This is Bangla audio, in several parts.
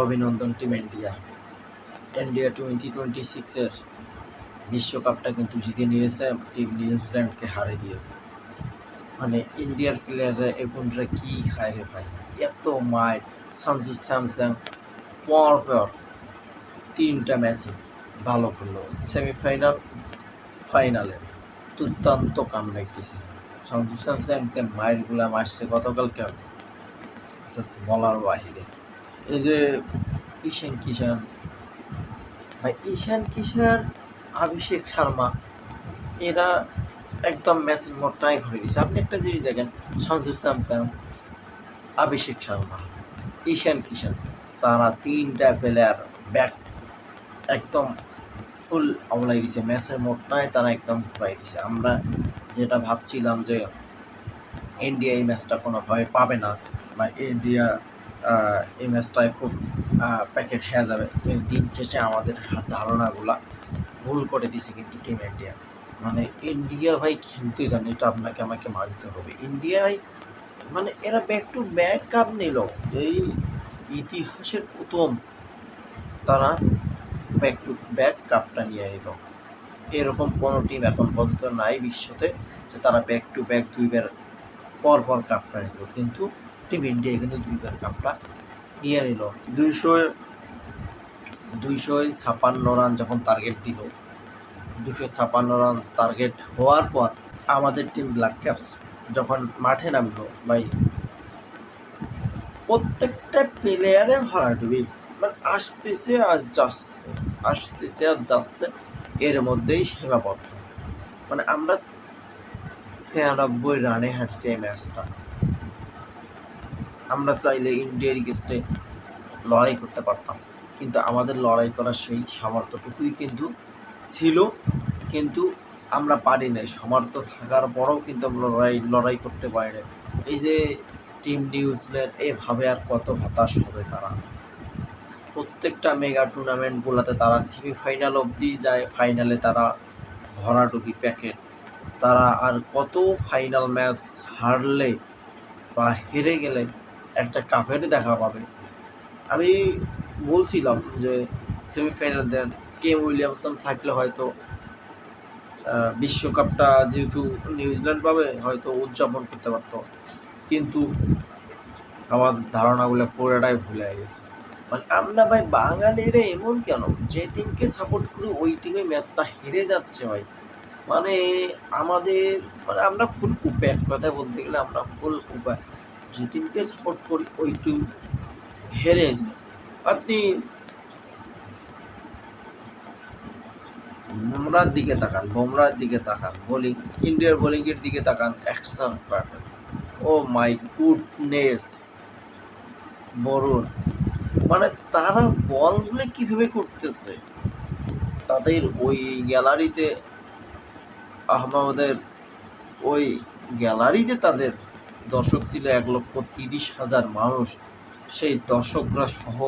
অভিনন্দন টিম ইন্ডিয়া। ইন্ডিয়া 2026-এর বিশ্বকাপটা কিন্তু জিতে নিয়েছে টিম নিউজিল্যান্ডকে হারিয়ে দিয়ে। মানে ইন্ডিয়ার প্লেয়াররা এখনরা কি খায় রে ভাই, এত মাইর। সঞ্জু স্যামসন পর 3টা ম্যাচে ভালো করলো, সেমিফাইনাল ফাইনালে দুর্দান্ত কামব্যাক দিছে। সঞ্জু স্যামসন যে মাইরগুলা মারছে গতকালকে, জাস্ট বলার বাহিরে। এই যে ঈশান কিষান ভাই, ঈশান কিষান, অভিষেক শর্মা, এরা একদম ম্যাচের মোড়টাই ঘুরে দিচ্ছে। আপনি একটা জিনিস দেখেন, সঞ্জু স্যামসন, অভিষেক শর্মা, ঈশান কিষান, তারা 3টা প্লেয়ার ব্যাক একদম ফুল আমলাই দিছে। ম্যাচের মোড়টাই তারা একদম ঘুরাই দিছে। আমরা যেটা ভাবছিলাম যে ইন্ডিয়া এই ম্যাচটা কোনোভাবে পাবে না, বা ইন্ডিয়া এই ম্যাচটায় খুব প্যাকেট হয়ে যাবে, দিন শেষে আমাদের ধারণাগুলা ভুল করে দিছে কিন্তু টিম ইন্ডিয়া। মানে ইন্ডিয়া ভাই খেলতে জানে, এটা আমাকে মানতে হবে। ইন্ডিয়ায় মানে এরা ব্যাক টু ব্যাক কাপ নিল, এই ইতিহাসের প্রথম তারা ব্যাক টু ব্যাক কাপটা নিয়ে এল। এরকম কোনো টিম এখন পর্যন্ত নাই বিশ্বতে যে তারা ব্যাক টু ব্যাক 2বার পর কাপটা নিল, কিন্তু টিম ইন্ডিয়া কিন্তু 2বার কাপটা নিয়ে নিল। 256 রান যখন টার্গেট দিল, 256 রান টার্গেট হওয়ার পর আমাদের টিম ব্ল্যাক ক্যাপস যখন মাঠে নামলো ভাই, প্রত্যেকটা প্লেয়ারে ভরাডুবি, মানে আসতেছে আর যাচ্ছে, এর মধ্যেই সীমাবদ্ধ। মানে আমরা 96 রানে হারছি এই ম্যাচটা। আমরা চাইলে ইন্ডিয়ার এগেইনস্টে লড়াই করতে পারতাম, কিন্তু আমাদের লড়াই করার সেই সামর্থ্যটুকুই কিন্তু ছিল, কিন্তু আমরা পারি নাই। সামর্থ্য থাকার পরেও কিন্তু আমরা লড়াই করতে পারি না। এই যে টিম নিউজিল্যান্ড, এভাবে আর কত হতাশ হবে তারা। প্রত্যেকটা মেগা টুর্নামেন্টগুলোতে তারা সেমিফাইনাল অবধি যায়, ফাইনালে তারা ভরাডুবি প্যাকেট। তারা আর কত ফাইনাল ম্যাচ হারলে বা হেরে গেলে একটা কাপের দেখা পাবে। আমি বলছিলাম যে সেমিফাইনাল দেন কেম উইলিয়ামসন থাকলে হয়তো বিশ্বকাপটা যেহেতু নিউজিল্যান্ড পাবে, হয়তো উদযাপন করতে পারতো, কিন্তু আমার ধারণাগুলো পুরোটাই ভুলে গেছে। মানে আমরা ভাই বাঙালিরা এমন কেন, যে টিমকে সাপোর্ট করি ওই টিমে ম্যাচটা হেরে যাচ্ছে ভাই। মানে আমাদের, মানে আমরা ফুল কুপে, এক কথায় বলতে গেলে আমরা ফুল কুপে। যে টিমকে সাপোর্ট করি ওই টিম হেরে যায়। আপনি বুমরার দিকে তাকান, বোলিং, ইন্ডিয়ার বোলিংয়ের দিকে তাকান, action pattern, oh my goodness Varun. মানে তারা বলগুলো কীভাবে করতেছে, তাদের ওই গ্যালারিতে, আহমেদের ওই গ্যালারিতে তাদের দর্শক ছিল 1,30,000 মানুষ। সেই দর্শকরা সহ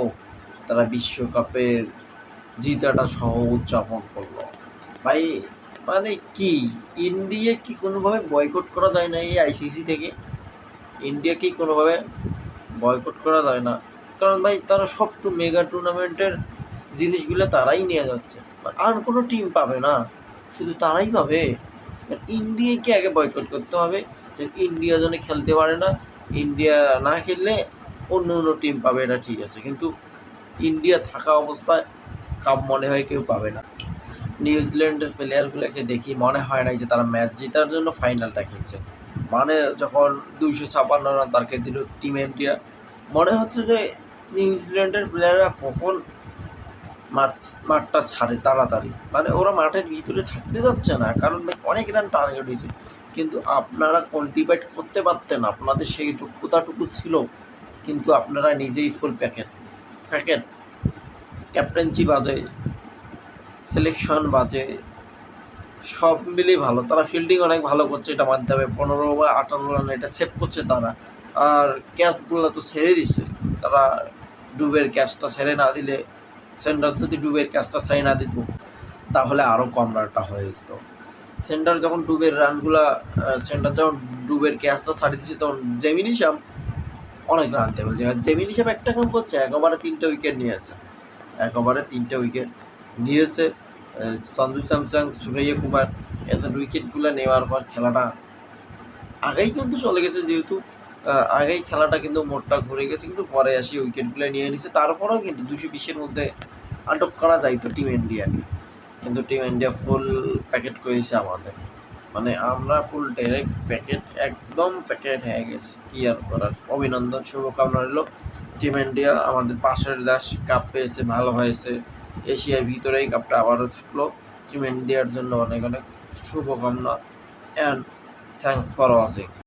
তারা বিশ্বকাপের জিতাটা সহ উদযাপন করলো ভাই। মানে কি, ইন্ডিয়া কি কোনোভাবে বয়কট করা যায় না? এই আইসিসি থেকে ইন্ডিয়া কি কোনোভাবে বয়কট করা যায় না? কারণ ভাই তারা সব মেগা টুর্নামেন্টের জিনিসগুলো তারাই নিয়ে যাচ্ছে, আর কোনো টিম পাবে না, শুধু তারাই পাবে। ইন্ডিয়াকে আগে বয়কট করতে হবে, যে ইন্ডিয়া যেন খেলতে পারে না, ইন্ডিয়া না খেললে অন্য টিম পাবে, এটা ঠিক আছে, কিন্তু ইন্ডিয়া থাকা অবস্থায় কাপ মনে হয় কেউ পাবে না। নিউজিল্যান্ডের প্লেয়ারগুলোকে দেখি মনে হয় না যে তারা ম্যাচ জেতার জন্য ফাইনালটা খেলছে। মানে যখন 256 রান টার্গেট দিল টিম ইন্ডিয়া, মনে হচ্ছে যে নিউজিল্যান্ডের প্লেয়াররা কখন মাঠটা ছাড়ে তাড়াতাড়ি। মানে ওরা মাঠের ভিতরে থাকতে যাচ্ছে না, কারণ অনেক রান টার্গেট হয়েছে, কিন্তু আপনারা কন্ট্রিবিউট করতে পারতেন, আপনাদের সেই যোগ্যতাটুকু ছিল, কিন্তু আপনারা নিজেই ফুল প্যাকেট ক্যাপ্টেন্সি বাজে, সিলেকশন বাজে, সব মিলিয়ে ভালো। তারা ফিল্ডিং অনেক ভালো করছে, এটা মানতে হবে। 15 বা 18 রান এটা সেভ করছে তারা, আর ক্যাচগুলো তো ছেড়ে দিছে তারা। ডুবের ক্যাচটা ছেড়ে না দিলে, সেন্টার যদি ডুবের ক্যাচটা ছেড়ে না দিত তাহলে আরও কম রানটা হয়ে যেত। সেন্টার যখন ডুবের রানগুলা, সেন্টার যখন ডুবের ক্যাচটা ছাড়িয়ে দিচ্ছে, তখন জেমিনি শাম অনেক রান টেবিল জায়গা জেমিন হিসাবে একটা কাম করছে, এক ওভারে 3টে উইকেট নিয়েছে, এক ওভারে 3টে উইকেট নিয়েছে। সঞ্জু স্যামসং, সূর্য কুমার এদের উইকেটগুলো নেওয়ার পর খেলাটা আগেই কিন্তু চলে গেছে, যেহেতু আগেই খেলাটা কিন্তু মোড়টা ঘুরে গেছে, কিন্তু পরে আসি উইকেটগুলো নিয়ে নিচ্ছে। তারপরেও কিন্তু 220-এর মধ্যে আটক করা যাইতো টিম ইন্ডিয়াকে, কিন্তু টিম ইন্ডিয়া ফুল প্যাকেট করেছে আমাদের, মানে আমরা ফুল ডাইরেক্ট প্যাকেট, একদম প্যাকেট হয়ে গেছে। কি আর করার, অভিনন্দন, শুভকামনা রইল। টিম ইন্ডিয়া আমাদের পাশের দেশ, কাপ পেয়েছে, ভালো হয়েছে। এশিয়ার ভিতরেই কাপটা আবারও থাকলো। টিম ইন্ডিয়ার জন্য অনেক অনেক শুভকামনা, অ্যান্ড থ্যাংকস ফর ওয়াচিং।